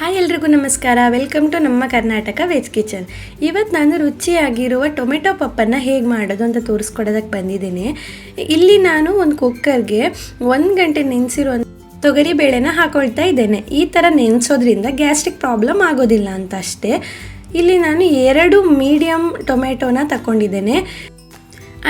Hi ಎಲ್ರಿಗೂ ನಮಸ್ಕಾರ. Welcome to ನಮ್ಮ ಕರ್ನಾಟಕ ವೆಜ್ ಕಿಚನ್. ಇವತ್ತು ನಾನು ರುಚಿಯಾಗಿರುವ ಟೊಮೆಟೊ ಪಪ್ಪನ್ನು ಹೇಗೆ ಮಾಡೋದು ಅಂತ ತೋರಿಸ್ಕೊಡೋದಕ್ಕೆ ಬಂದಿದ್ದೀನಿ. ಇಲ್ಲಿ ನಾನು ಒಂದು ಕುಕ್ಕರ್ಗೆ 1 ಗಂಟೆ ನೆನೆಸಿರೋ ತೊಗರಿ ಬೇಳೆನ ಹಾಕೊಳ್ತಾ ಇದ್ದೇನೆ. ಈ ಥರ ನೆನೆಸೋದ್ರಿಂದ ಗ್ಯಾಸ್ಟ್ರಿಕ್ ಪ್ರಾಬ್ಲಮ್ ಆಗೋದಿಲ್ಲ ಅಂತ ಅಷ್ಟೇ. ಇಲ್ಲಿ ನಾನು 2 ಮೀಡಿಯಮ್ ಟೊಮೆಟೊನ ತಗೊಂಡಿದ್ದೇನೆ.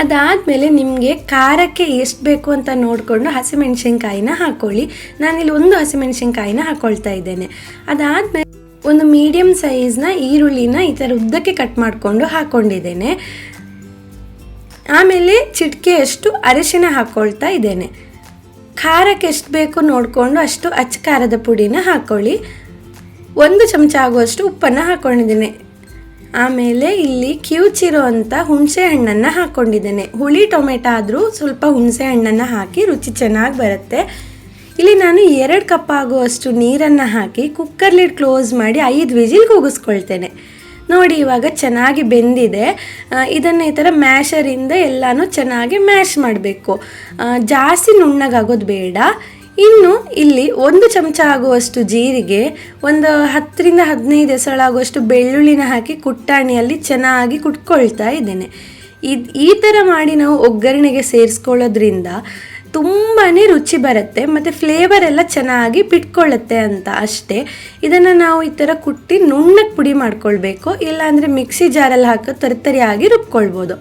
ಅದಾದಮೇಲೆ ನಿಮಗೆ ಖಾರಕ್ಕೆ ಎಷ್ಟು ಬೇಕು ಅಂತ ನೋಡಿಕೊಂಡು ಹಸಿಮೆಣಸಿನ್ಕಾಯಿನ ಹಾಕ್ಕೊಳ್ಳಿ. ನಾನಿಲ್ಲಿ 1 ಹಸಿಮೆಣಸಿನ್ಕಾಯಿನ ಹಾಕ್ಕೊಳ್ತಾ ಇದ್ದೇನೆ. ಅದಾದಮೇಲೆ ಒಂದು ಮೀಡಿಯಮ್ ಸೈಜ್ನ ಈರುಳ್ಳಿನ ಈ ಥರ ಉದ್ದಕ್ಕೆ ಕಟ್ ಮಾಡಿಕೊಂಡು ಹಾಕ್ಕೊಂಡಿದ್ದೇನೆ. ಆಮೇಲೆ ಚಿಟಿಕೆಯಷ್ಟು ಅರಿಶಿನ ಹಾಕ್ಕೊಳ್ತಾ ಇದ್ದೇನೆ. ಖಾರಕ್ಕೆ ಎಷ್ಟು ಬೇಕು ನೋಡಿಕೊಂಡು ಅಷ್ಟು ಅಚ್ಚ ಖಾರದ ಪುಡಿನ ಹಾಕ್ಕೊಳ್ಳಿ. 1 ಚಮಚ ಆಗುವಷ್ಟು ಉಪ್ಪನ್ನು ಹಾಕ್ಕೊಂಡಿದ್ದೇನೆ. ಆಮೇಲೆ ಇಲ್ಲಿ ಕಿವುಚಿರೋ ಅಂಥ ಹುಣಸೆ ಹಣ್ಣನ್ನು ಹಾಕ್ಕೊಂಡಿದ್ದೇನೆ. ಹುಳಿ ಟೊಮೆಟೊ ಆದರೂ ಸ್ವಲ್ಪ ಹುಣಸೆ ಹಣ್ಣನ್ನು ಹಾಕಿ ರುಚಿ ಚೆನ್ನಾಗಿ ಬರುತ್ತೆ. ಇಲ್ಲಿ ನಾನು 2 ಕಪ್ ಆಗುವಷ್ಟು ನೀರನ್ನು ಹಾಕಿ ಕುಕ್ಕರ್ ಲಿಡ್ ಕ್ಲೋಸ್ ಮಾಡಿ 5 ವಿಜಿಲ್ ಕೂಗಿಸ್ಕೊಳ್ತೇನೆ. ನೋಡಿ, ಇವಾಗ ಚೆನ್ನಾಗಿ ಬೆಂದಿದೆ. ಇದನ್ನು ಈ ಥರ ಮ್ಯಾಶರಿಂದ ಎಲ್ಲನೂ ಚೆನ್ನಾಗಿ ಮ್ಯಾಶ್ ಮಾಡಬೇಕು. ಜಾಸ್ತಿ ನುಣ್ಣಗಾಗೋದು ಬೇಡ. ಇನ್ನು ಇಲ್ಲಿ 1 ಚಮಚ ಆಗುವಷ್ಟು ಜೀರಿಗೆ, ಒಂದು 10ರಿಂದ 15 ಎಸಳಾಗುವಷ್ಟು ಬೆಳ್ಳುಳ್ಳಿನ ಹಾಕಿ ಕುಟ್ಟಾಣಿಯಲ್ಲಿ ಚೆನ್ನಾಗಿ ಕುಟ್ಕೊಳ್ತಾ ಇದ್ದೇನೆ. ಈ ಥರ ಮಾಡಿ ನಾವು ಒಗ್ಗರಣೆಗೆ ಸೇರಿಸ್ಕೊಳ್ಳೋದ್ರಿಂದ ತುಂಬಾ ರುಚಿ ಬರುತ್ತೆ ಮತ್ತು ಫ್ಲೇವರ್ ಎಲ್ಲ ಚೆನ್ನಾಗಿ ಬಿಟ್ಕೊಳ್ಳುತ್ತೆ ಅಂತ ಅಷ್ಟೇ. ಇದನ್ನು ನಾವು ಈ ಥರ ಕುಟ್ಟಿ ನುಣ್ಣಗೆ ಪುಡಿ ಮಾಡ್ಕೊಳ್ಬೇಕು. ಇಲ್ಲಾಂದರೆ ಮಿಕ್ಸಿ ಜಾರಲ್ಲಿ ಹಾಕಿ ತರಿತರಿಯಾಗಿ ರುಬ್ಕೊಳ್ಬೋದು.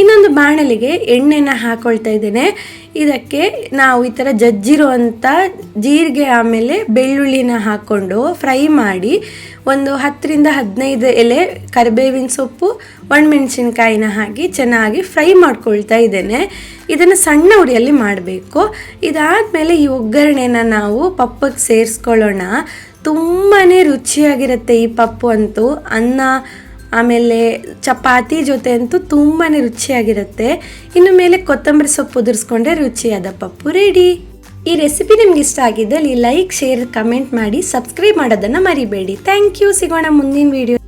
ಇನ್ನೊಂದು ಬಾಣಲಿಗೆ ಎಣ್ಣೆನ ಹಾಕ್ಕೊಳ್ತಾ ಇದ್ದೇನೆ. ಇದಕ್ಕೆ ನಾವು ಈ ಥರ ಜಜ್ಜಿರುವಂಥ ಜೀರಿಗೆ ಆಮೇಲೆ ಬೆಳ್ಳುಳ್ಳಿನ ಹಾಕ್ಕೊಂಡು ಫ್ರೈ ಮಾಡಿ ಒಂದು 10ರಿಂದ 15 ಎಲೆ ಕರಿಬೇವಿನ ಸೊಪ್ಪು, ಒಣಮೆಣಸಿನ್ಕಾಯಿನ ಹಾಕಿ ಚೆನ್ನಾಗಿ ಫ್ರೈ ಮಾಡ್ಕೊಳ್ತಾ ಇದ್ದೇನೆ. ಇದನ್ನು ಸಣ್ಣ ಉರಿಯಲ್ಲಿ ಮಾಡಬೇಕು. ಇದಾದಮೇಲೆ ಈ ಒಗ್ಗರಣೆನ ನಾವು ಪಪ್ಪಕ್ಕೆ ಸೇರಿಸ್ಕೊಳ್ಳೋಣ. ತುಂಬಾ ರುಚಿಯಾಗಿರುತ್ತೆ ಈ ಪಪ್ಪು ಅಂತೂ. ಅನ್ನ ಆಮೇಲೆ ಚಪಾತಿ ಜೊತೆ ಅಂತೂ ತುಂಬಾ ರುಚಿಯಾಗಿರುತ್ತೆ. ಇನ್ನು ಮೇಲೆ ಕೊತ್ತಂಬರಿ ಸೊಪ್ಪು ಉದುರಿಸ್ಕೊಂಡ್ರೆ ರುಚಿಯಾದ ಪಪ್ಪು ರೆಡಿ. ಈ ರೆಸಿಪಿ ನಿಮ್ಗೆ ಇಷ್ಟ ಆಗಿದ್ದಲ್ಲಿ ಲೈಕ್, ಶೇರ್, ಕಮೆಂಟ್ ಮಾಡಿ, ಸಬ್ಸ್ಕ್ರೈಬ್ ಮಾಡೋದನ್ನು ಮರಿಬೇಡಿ. Thank you. ಸಿಗೋಣ ಮುಂದಿನ ವಿಡಿಯೋ.